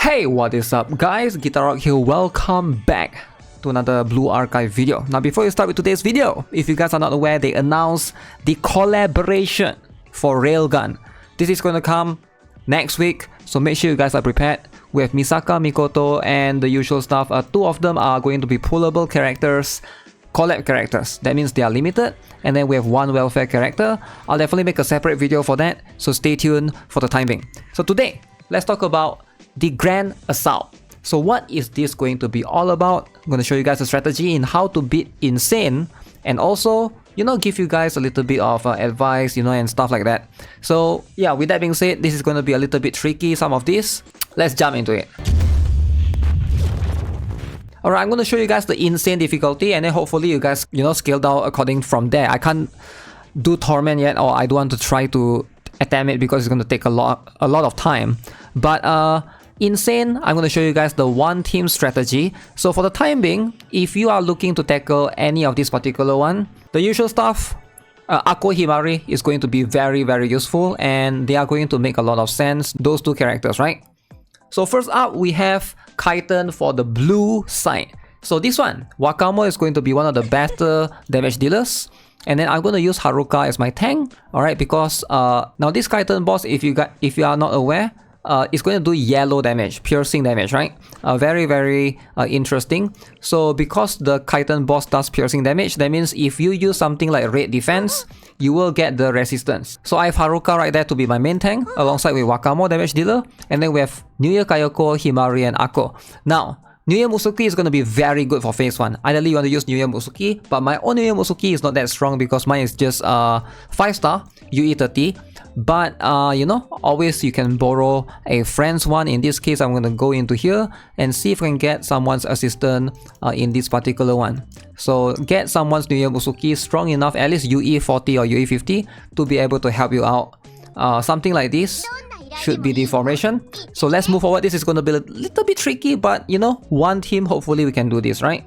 Hey, what is up guys? Guitar Rock here, welcome back to another Blue Archive video. Now before we start with today's video, if you guys are not aware, they announced the collaboration for Railgun. This is going to come next week, so make sure you guys are prepared. We have Misaka, Mikoto and the usual stuff. Two of them are going to be pullable characters, collab characters. That means they are limited. And then we have one welfare character. I'll definitely make a separate video for that, so stay tuned for the time being. So today, let's talk about the Grand Assault. So what is this going to be all about? I'm going to show you guys a strategy in how to beat Insane, and also, give you guys a little bit of advice, and stuff like that. So yeah, with that being said, this is going to be a little bit tricky, some of this. Let's jump into it. Alright, I'm going to show you guys the Insane difficulty, and then hopefully you guys, scale down according from there. I can't do Torment yet, or I don't want to try to attempt it because it's going to take a lot of time. But Insane, I'm going to show you guys the one team strategy. So for the time being, if you are looking to tackle any of this particular one, the usual stuff, Ako Himari is going to be very useful, and they are going to make a lot of sense, those two characters, right? So first up, we have KAITEN for the blue side. So this one, Wakamo is going to be one of the better damage dealers. And then I'm going to use Haruka as my tank, alright, because now this KAITEN boss, if you are not aware, it's going to do yellow damage, piercing damage, right? Very interesting. So because the KAITEN boss does piercing damage, that means if you use something like red defense, you will get the resistance. So I have Haruka right there to be my main tank, alongside with Wakamo damage dealer, and then we have Nuya Kayoko, Himari, and Ako. Now, Nuya Musuki is going to be very good for phase 1. Ideally, you want to use Nuya Musuki, but my own Nuya Musuki is not that strong because mine is just 5-star, UE 30. But, always you can borrow a friend's one. In this case, I'm going to go into here and see if I can get someone's assistant in this particular one. So, get someone's Nuya Musuki strong enough, at least UE 40 or UE 50, to be able to help you out. Something like this should be the formation. So let's move forward. This is going to be a little bit tricky, but one team, hopefully we can do this, right?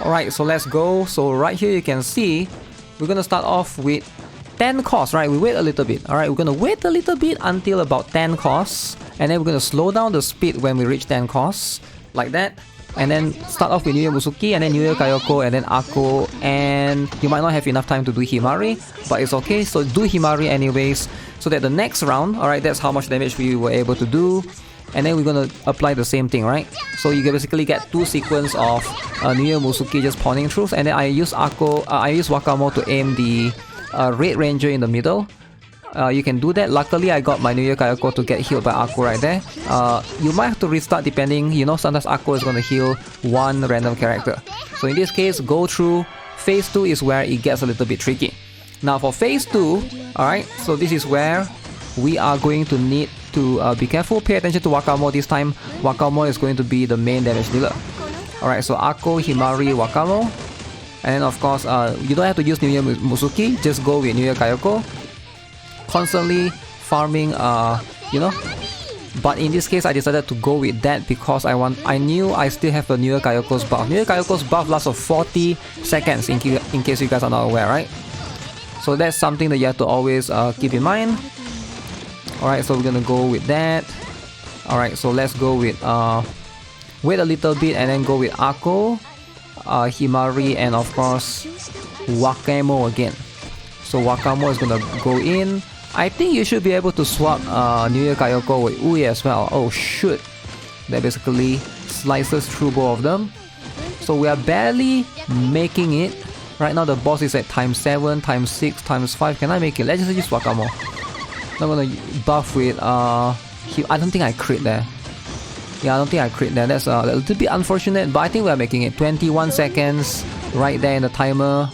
Alright, so let's go. So right here you can see we're going to start off with 10 costs, right? We wait a little bit. Alright, we're going to wait a little bit until about 10 costs, and then we're going to slow down the speed when we reach 10 costs, like that. And then start off with Nuya Musuki, and then Nuya Kayoko, and then Ako, and you might not have enough time to do Himari, but it's okay, so do Himari anyways, so that the next round, alright, that's how much damage we were able to do. And then we're gonna apply the same thing, right? So you can basically get two sequence of Nuya Musuki just pawning through, and then I use Wakamo to aim the Red Ranger in the middle. You can do that. Luckily, I got my Nuya Kayoko to get healed by Ako right there. You might have to restart depending, sometimes Ako is going to heal one random character. So in this case, go through. Phase 2 is where it gets a little bit tricky. Now for phase 2, alright, so this is where we are going to need to be careful. Pay attention to Wakamo this time. Wakamo is going to be the main damage dealer. Alright, so Ako, Himari, Wakamo. And then of course, you don't have to use Nuya Musuki, just go with Nuya Kayoko. Constantly farming, but in this case I decided to go with that because I knew I still have the Nuya Kayoko's buff. Nuya Kayoko's buff lasts for 40 seconds in case you guys are not aware, right? So that's something that you have to always keep in mind. Alright, so we're gonna go with that. Alright, so let's go with wait a little bit and then go with Ako, Himari, and of course Wakamo again. So Wakamo is gonna go in. I think you should be able to swap Nuya Kayoko with Ui as well. Oh shoot. That basically slices through both of them. So we are barely making it. Right now the boss is at times 7, times 6, times 5. Can I make it? Let's just use Wakamo. I'm gonna buff with I don't think I crit there. Yeah, I don't think I crit there. That's a little bit unfortunate, but I think we are making it. 21 seconds right there in the timer.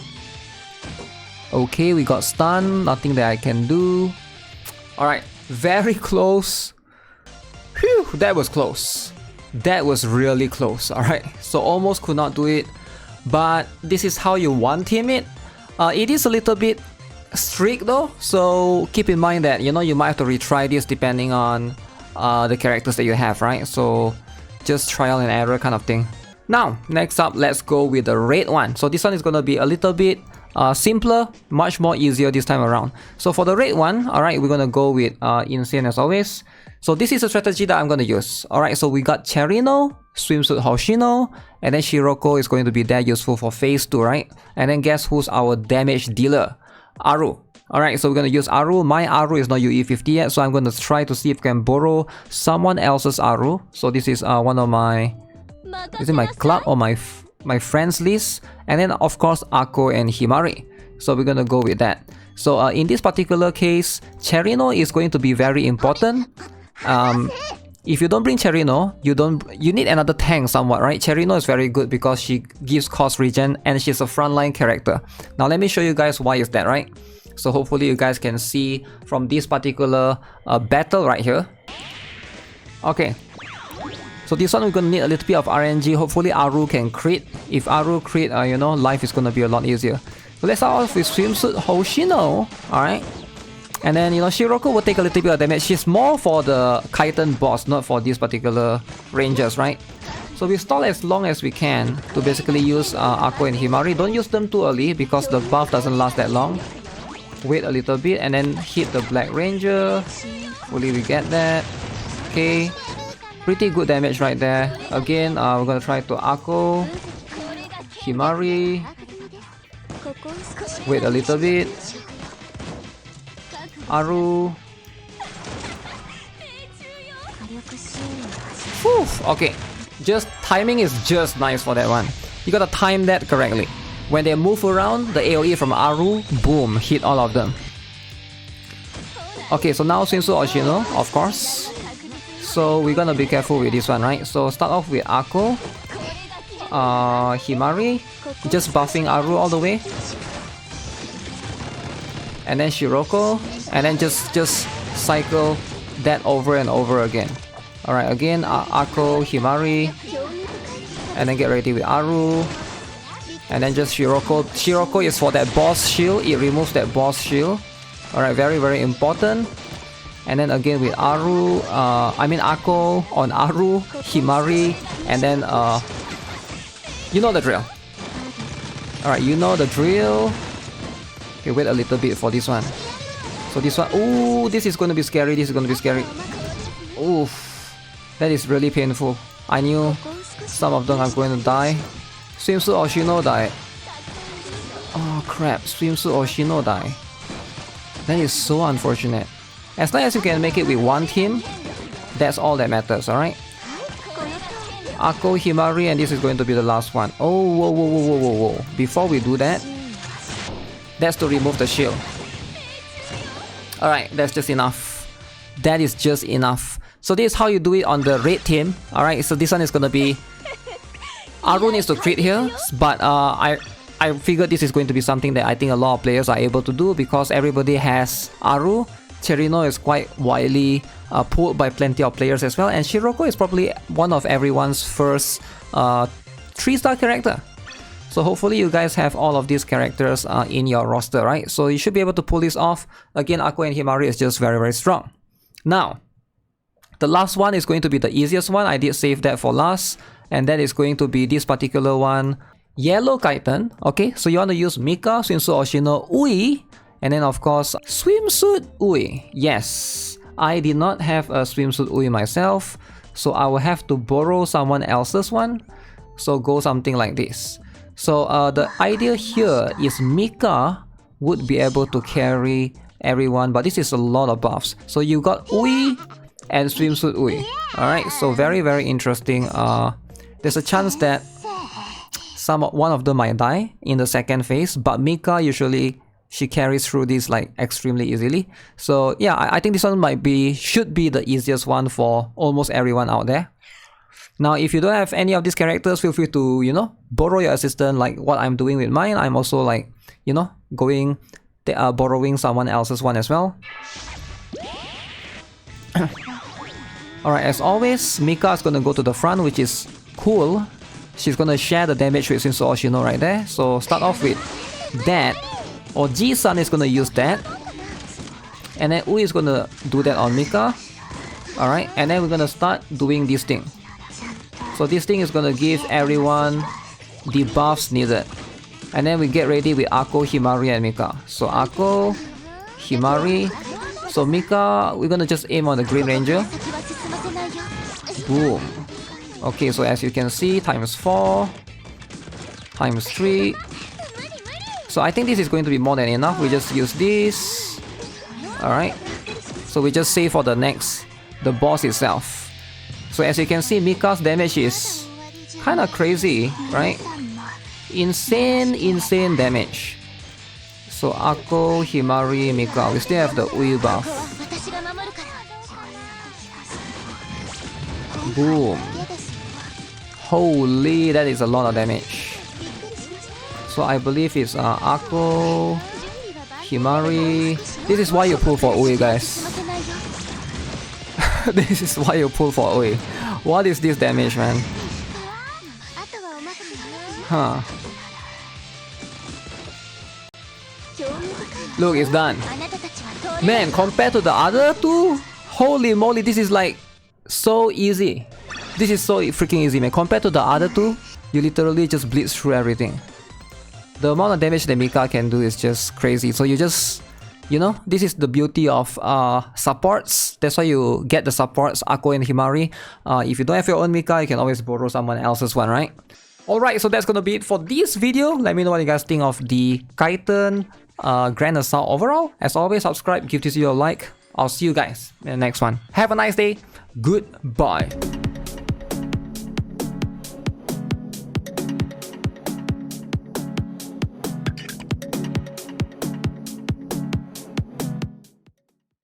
Okay, we got stunned, nothing that I can do. Alright, very close. Phew, that was close. That was really close, alright. So almost could not do it, but this is how you one team it. It is a little bit strict though, so keep in mind that, you might have to retry this depending on the characters that you have, right? So just trial and error kind of thing. Now, next up, let's go with the red one. So this one is gonna be a little bit simpler, much more easier this time around. So for the red one, alright, we're gonna go with Insane as always. So this is a strategy that I'm gonna use. Alright, so we got Cherino, Swimsuit Hoshino, and then Shiroko is going to be that useful for phase 2, right? And then guess who's our damage dealer? Aru. Alright, so we're gonna use Aru. My Aru is not UE50 yet, so I'm gonna try to see if I can borrow someone else's Aru. So this is one of my... Is it my club or my friends list? And then of course Ako and Himari. So we're gonna go with that. So in this particular case, Cherino is going to be very important. If you don't bring Cherino, you need another tank somewhat, right? Cherino is very good because she gives cost regen and she's a frontline character. Now let me show you guys why is that, right? So hopefully you guys can see from this particular battle right here. Okay. So this one we're gonna need a little bit of RNG. Hopefully Aru can crit. If Aru crit, you know, life is gonna be a lot easier. So let's start off with Swimsuit Hoshino. Alright. And then, you know, Shiroko will take a little bit of damage. She's more for the KAITEN boss, not for these particular rangers, right? So we stall as long as we can to basically use Ako and Himari. Don't use them too early because the buff doesn't last that long. Wait a little bit and then hit the Black Ranger. Hopefully we get that. Okay. Pretty good damage right there. Again, we're gonna try to Ako, Himari. Wait a little bit. Aru. Whew, okay. Just timing is just nice for that one. You gotta time that correctly. When they move around, the AoE from Aru, boom, hit all of them. Okay, so now Swimsuit Hoshino, of course. So we're gonna be careful with this one, right? So start off with Ako, Himari, just buffing Aru all the way, and then Shiroko, and then just cycle that over and over again. All right, again Ako, Himari, and then get ready with Aru, and then just Shiroko. Shiroko is for that boss shield. It removes that boss shield. All right, very important. And then again with Aru, Ako on Aru, Himari, and then you know the drill. Alright, you know the drill. Okay, wait a little bit for this one. So this one, ooh, this is gonna be scary, Oof, that is really painful. I knew some of them are going to die. Swimsuit Hoshino died. Oh crap, Swimsuit Hoshino died. That is so unfortunate. As long as you can make it with one team, that's all that matters, alright? Ako, Himari, and this is going to be the last one. Oh, whoa. Before we do that, that's to remove the shield. Alright, that's just enough. That is just enough. So this is how you do it on the red team. Alright, so this one is gonna be... Aru needs to crit here, but I figured this is going to be something that I think a lot of players are able to do because everybody has Aru. Cherino is quite widely pulled by plenty of players as well, and Shiroko is probably one of everyone's first 3-star character. So hopefully you guys have all of these characters in your roster, right? So you should be able to pull this off. Again, Ako and Himari is just very strong. Now, the last one is going to be the easiest one. I did save that for last, and that is going to be this particular one, Yellow KAITEN. Okay, so you want to use Mika, Swimsuit Hoshino, Ui, and then of course, Swimsuit Ui. Yes, I did not have a Swimsuit Ui myself, so I will have to borrow someone else's one. So go something like this. So the idea here is Mika would be able to carry everyone, but this is a lot of buffs. So you got Ui and Swimsuit Ui. Alright, so very interesting. There's a chance that one of them might die in the second phase, but Mika usually she carries through this like extremely easily. So yeah, I think this one should be the easiest one for almost everyone out there. Now if you don't have any of these characters, feel free to, you know, borrow your assistant like what I'm doing with mine. I'm also like, you know, borrowing someone else's one as well. Alright, as always, Mika is gonna go to the front, which is cool. She's gonna share the damage with Swimsuit Hoshino right there. So start off with that. Or Ji-san is gonna use that. And then Ui is gonna do that on Mika. Alright, and then we're gonna start doing this thing. So this thing is gonna give everyone the buffs needed. And then we get ready with Ako, Himari, and Mika. So Ako, Himari. So Mika, we're gonna just aim on the Green Ranger. Boom. Okay, so as you can see, times 4, times 3. So I think this is going to be more than enough. We just use this. Alright. So we just save for the boss itself. So as you can see, Mika's damage is kind of crazy, right? Insane damage. So Ako, Himari, Mika, we still have the Uyu buff. Boom. Holy, that is a lot of damage. So I believe it's Ako, Himari. This is why you pull for Uyu, guys. This is why you pull for Uyu. What is this damage, man? Huh. Look, it's done. Man, compared to the other two, holy moly, this is like so easy. This is so freaking easy, man. Compared to the other two, you literally just blitz through everything. The amount of damage that Mika can do is just crazy. So you just, you know, this is the beauty of supports. That's why you get the supports, Ako and Himari. If you don't have your own Mika, you can always borrow someone else's one, right? Alright, so that's gonna be it for this video. Let me know what you guys think of the KAITEN Grand Assault overall. As always, subscribe, give this video a like. I'll see you guys in the next one. Have a nice day. Goodbye.